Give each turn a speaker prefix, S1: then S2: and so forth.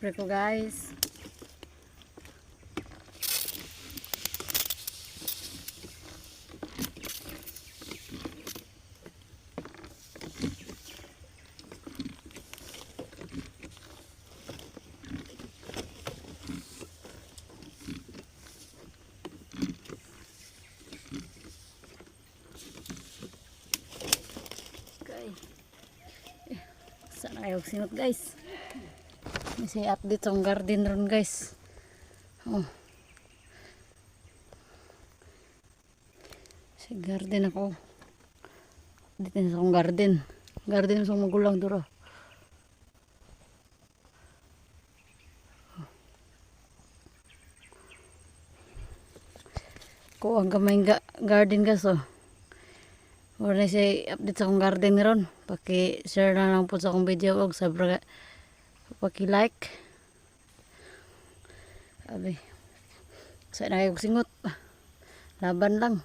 S1: spray ko guys. Sana kayo sinot guys. May update sa garden ron guys. Oh. Sa garden ako. Dito na sa garden. Garden sa magulang duro. Ko ang gamay garden gas oh. Wala siya update sa akong garden ron. Paki-share na lang po sa akong video og sabra paki-like. Abi. Sa na kayo singot. Laban lang.